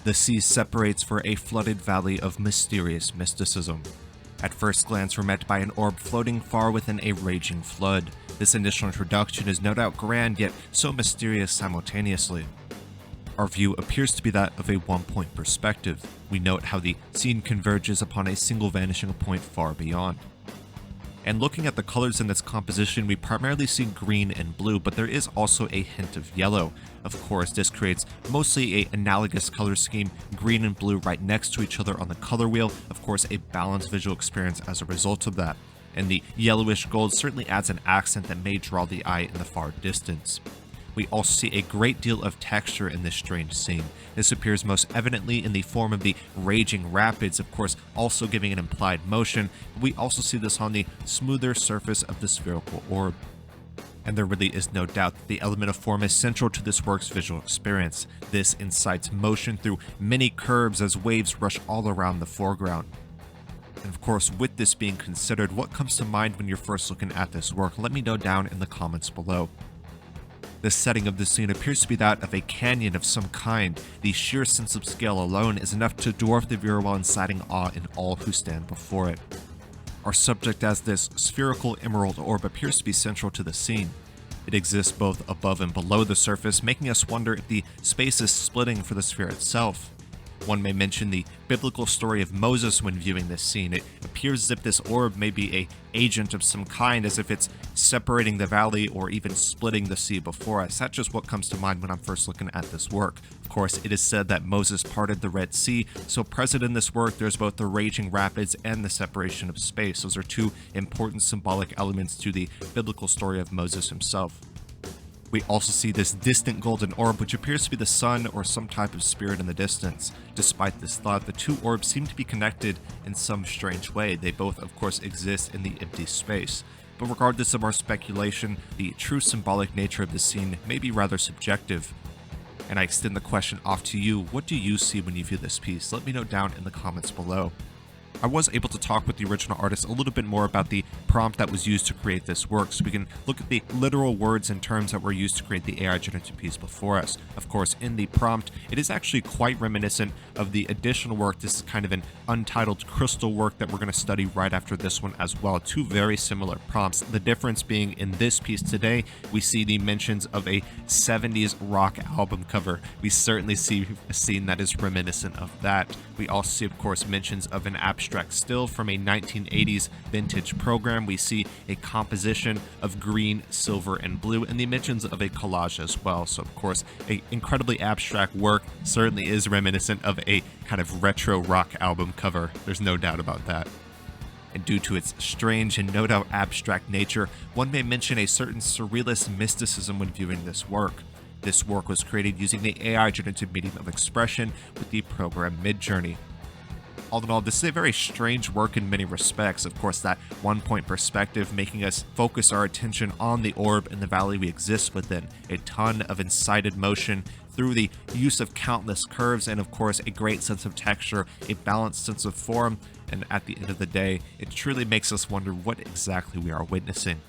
The sea separates for a flooded valley of mysterious mysticism. At first glance, we're met by an orb floating far within a raging flood. This initial introduction is no doubt grand, yet so mysterious simultaneously. Our view appears to be that of a one-point perspective. We note how the scene converges upon a single vanishing point far beyond. And looking at the colors in this composition, we primarily see green and blue, but there is also a hint of yellow. Of course, this creates mostly an analogous color scheme, green and blue right next to each other on the color wheel. Of course, a balanced visual experience as a result of that. And the yellowish-gold certainly adds an accent that may draw the eye in the far distance. We also see a great deal of texture in this strange scene. This appears most evidently in the form of the raging rapids, of course also giving an implied motion, but we also see this on the smoother surface of the spherical orb. And there really is no doubt that the element of form is central to this work's visual experience. This incites motion through many curves as waves rush all around the foreground. And of course, with this being considered, what comes to mind when you're first looking at this work? Let me know down in the comments below. The setting of the scene appears to be that of a canyon of some kind. The sheer sense of scale alone is enough to dwarf the viewer while inciting awe in all who stand before it. Our subject as this spherical emerald orb appears to be central to the scene. It exists both above and below the surface, making us wonder if the space is splitting for the sphere itself. One may mention the biblical story of Moses when viewing this scene. It appears as if this orb may be an agent of some kind, as if it's separating the valley or even splitting the sea before us. That's just what comes to mind when I'm first looking at this work. Of course, it is said that Moses parted the Red Sea, so present in this work there's both the raging rapids and the separation of space. Those are two important symbolic elements to the biblical story of Moses himself. We also see this distant golden orb, which appears to be the sun or some type of spirit in the distance. Despite this thought, the two orbs seem to be connected in some strange way. They both, of course, exist in the empty space. But regardless of our speculation, the true symbolic nature of this scene may be rather subjective. And I extend the question off to you. What do you see when you view this piece? Let me know down in the comments below. I was able to talk with the original artist a little bit more about the prompt that was used to create this work, so we can look at the literal words and terms that were used to create the AI generative piece before us. Of course, in the prompt, it is actually quite reminiscent of the additional work. This is kind of an untitled crystal work that we're going to study right after this one as well. Two very similar prompts. The difference being in this piece today, we see the mentions of a 70s rock album cover. We certainly see a scene that is reminiscent of that. We also see, of course, mentions of an abstract still from a 1980s vintage program. We see a composition of green, silver, and blue, and the mentions of a collage as well. So of course, an incredibly abstract work, certainly is reminiscent of a kind of retro rock album cover. There's no doubt about that. And due to its strange and no doubt abstract nature, one may mention a certain surrealist mysticism when viewing this work. This work was created using the AI generative medium of expression with the program Midjourney. All in all, this is a very strange work in many respects. Of course, that one-point perspective making us focus our attention on the orb and the valley we exist within. A ton of incited motion through the use of countless curves, and of course, a great sense of texture, a balanced sense of form, and at the end of the day, it truly makes us wonder what exactly we are witnessing.